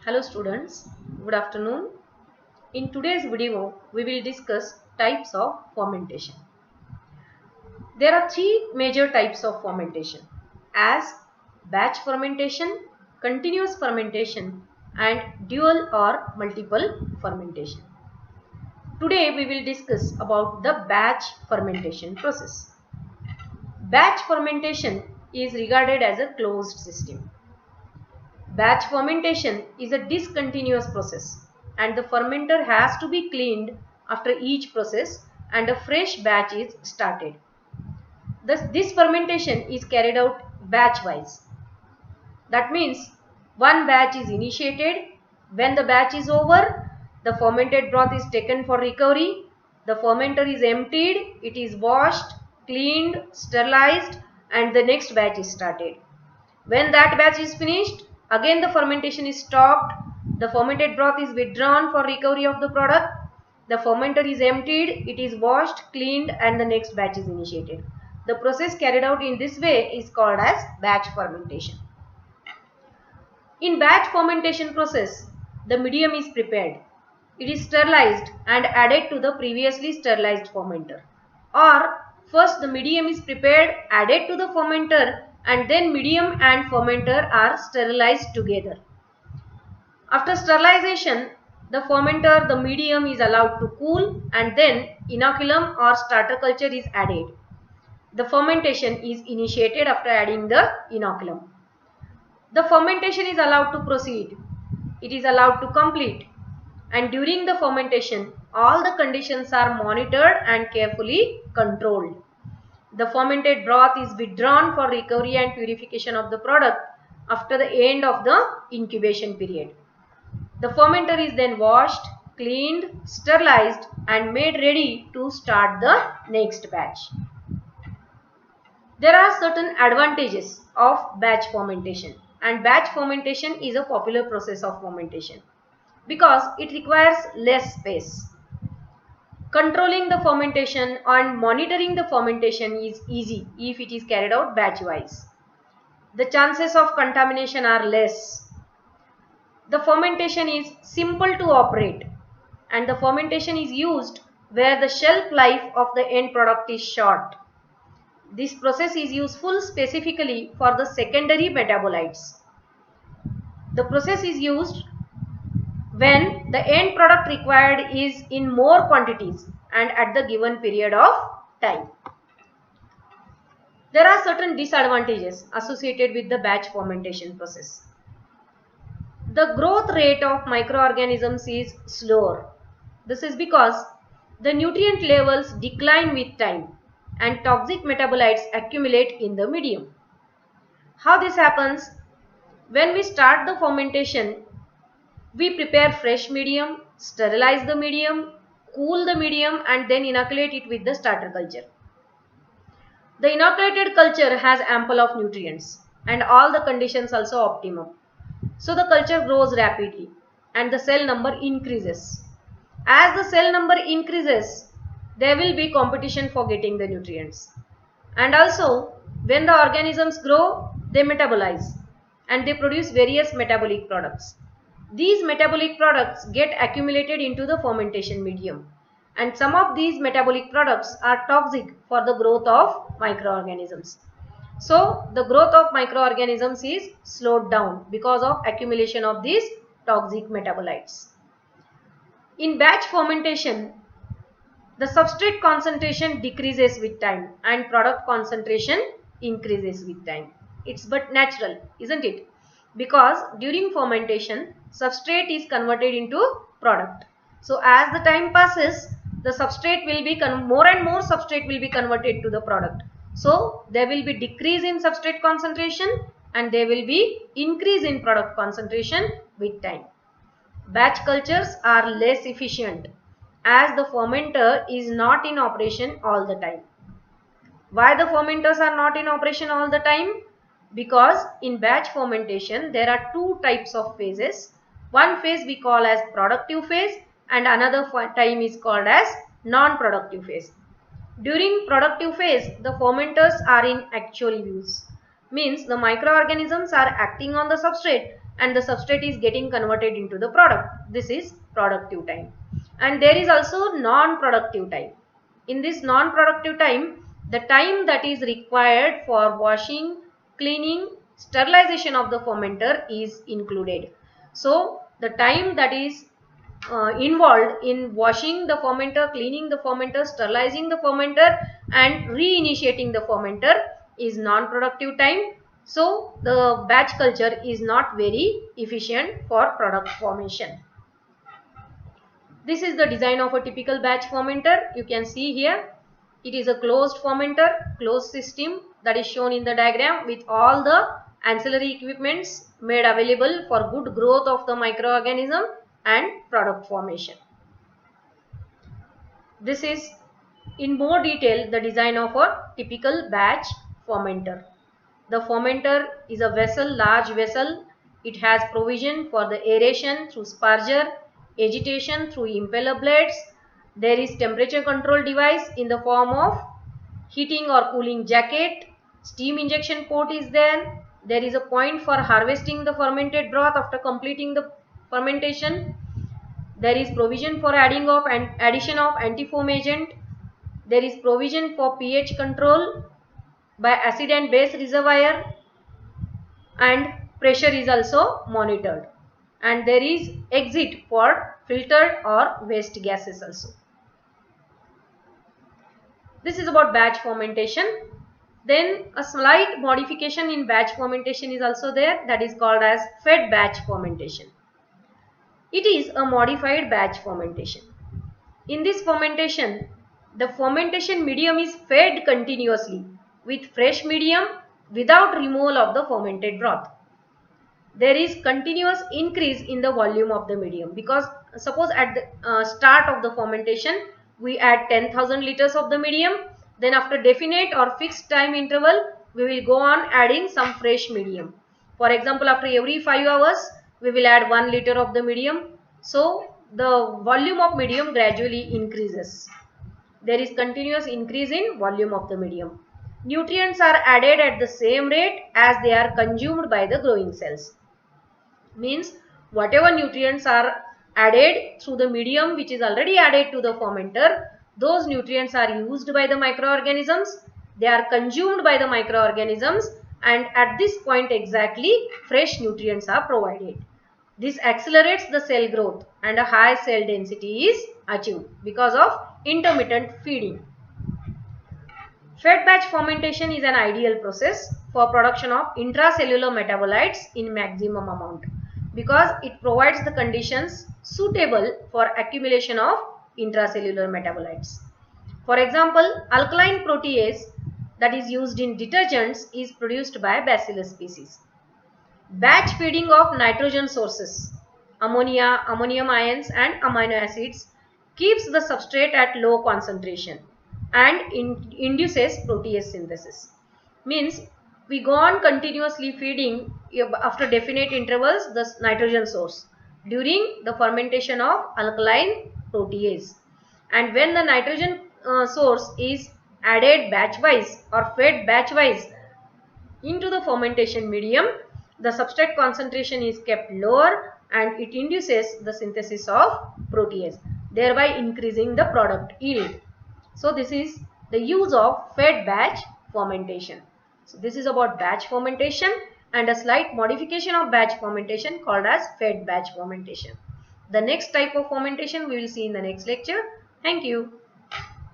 Hello students, good afternoon. In today's video, we will discuss types of fermentation. There are three major types of fermentation as batch fermentation, continuous fermentation and dual or multiple fermentation. Today we will discuss about the batch fermentation process. Batch fermentation is regarded as a closed system. Batch fermentation is a discontinuous process and the fermenter has to be cleaned after each process and a fresh batch is started. Thus, this fermentation is carried out batch wise. That means one batch is initiated. When the batch is over, the fermented broth is taken for recovery. The fermenter is emptied, it is washed, cleaned, sterilized and the next batch is started. When that batch is finished, again the fermentation is stopped, the fermented broth is withdrawn for recovery of the product, the fermenter is emptied, it is washed, cleaned and the next batch is initiated. The process carried out in this way is called as batch fermentation. In batch fermentation process, the medium is prepared. It is sterilized and added to the previously sterilized fermenter. Or first the medium is prepared, added to the fermenter and then medium and fermenter are sterilized together. After sterilization, the fermenter, the medium is allowed to cool and then inoculum or starter culture is added. The fermentation is initiated after adding the inoculum. The fermentation is allowed to proceed. It is allowed to complete. And during the fermentation, all the conditions are monitored and carefully controlled. The fermented broth is withdrawn for recovery and purification of the product after the end of the incubation period. The fermenter is then washed, cleaned, sterilized and made ready to start the next batch. There are certain advantages of batch fermentation, and batch fermentation is a popular process of fermentation because it requires less space. Controlling the fermentation and monitoring the fermentation is easy if it is carried out batch wise. The chances of contamination are less. The fermentation is simple to operate and the fermentation is used where the shelf life of the end product is short. This process is useful specifically for the secondary metabolites. The process is used when the end product required is in more quantities and at the given period of time. There are certain disadvantages associated with the batch fermentation process. The growth rate of microorganisms is slower. This is because the nutrient levels decline with time and toxic metabolites accumulate in the medium. How this happens? When we start the fermentation, we prepare fresh medium, sterilize the medium, cool the medium and then inoculate it with the starter culture. The inoculated culture has ample of nutrients and all the conditions also optimum. So the culture grows rapidly and the cell number increases. As the cell number increases, there will be competition for getting the nutrients. And also, when the organisms grow, they metabolize and they produce various metabolic products. These metabolic products get accumulated into the fermentation medium. And some of these metabolic products are toxic for the growth of microorganisms. So, the growth of microorganisms is slowed down because of accumulation of these toxic metabolites. In batch fermentation, the substrate concentration decreases with time and product concentration increases with time. It's but natural, isn't it? Because during fermentation, substrate is converted into product. So as the time passes, the substrate will be more and more substrate will be converted to the product. So there will be decrease in substrate concentration and there will be increase in product concentration with time. Batch cultures are less efficient as the fermenter is not in operation all the time. Why the fermenters are not in operation all the time? Because in batch fermentation there are two types of phases. One phase we call as productive phase and another time is called as non-productive phase. During productive phase, the fermenters are in actual use. Means the microorganisms are acting on the substrate and the substrate is getting converted into the product. This is productive time. And there is also non-productive time. In this non-productive time, the time that is required for washing, cleaning, sterilization of the fermenter is included. So the time that is involved in washing the fermenter, cleaning the fermenter, sterilizing the fermenter and reinitiating the fermenter is non-productive time. So the batch culture is not very efficient for product formation. This is the design of a typical batch fermenter. You can see here it is a closed fermenter, closed system that is shown in the diagram with all the ancillary equipments made available for good growth of the microorganism and product formation. This is in more detail the design of a typical batch fermenter. The fermenter is a vessel, large vessel. It has provision for the aeration through sparger, agitation through impeller blades. There is temperature control device in the form of heating or cooling jacket. Steam injection port is there. There is a point for harvesting the fermented broth after completing the fermentation. There is provision for addition of antifoam agent. There is provision for pH control by acid and base reservoir, and pressure is also monitored, and there is exit for filtered or waste gases also. This is about batch fermentation. Then a slight modification in batch fermentation is also there, that is called as fed batch fermentation. It is a modified batch fermentation. In this fermentation, the fermentation medium is fed continuously with fresh medium without removal of the fermented broth. There is continuous increase in the volume of the medium, because suppose at the start of the fermentation we add 10,000 liters of the medium, then after definite or fixed time interval we will go on adding some fresh medium. For example, after every 5 hours we will add 1 liter of the medium. So the volume of medium gradually increases. There is continuous increase in volume of the medium. Nutrients are added at the same rate as they are consumed by the growing cells. Means whatever nutrients are added through the medium which is already added to the fermenter, those nutrients are used by the microorganisms, they are consumed by the microorganisms, and at this point exactly fresh nutrients are provided. This accelerates the cell growth and a high cell density is achieved because of intermittent feeding. Fed batch fermentation is an ideal process for production of intracellular metabolites in maximum amount, because it provides the conditions suitable for accumulation of intracellular metabolites. For example, alkaline protease that is used in detergents is produced by Bacillus species. Batch feeding of nitrogen sources, ammonia, ammonium ions and amino acids keeps the substrate at low concentration and induces protease synthesis. Means we go on continuously feeding after definite intervals the nitrogen source during the fermentation of alkaline protease, and when the nitrogen source is added batch wise or fed batch wise into the fermentation medium, the substrate concentration is kept lower and it induces the synthesis of protease, thereby increasing the product yield. So this is the use of fed batch fermentation. So this is about batch fermentation and a slight modification of batch fermentation called as fed batch fermentation. The next type of fermentation we will see in the next lecture. Thank you.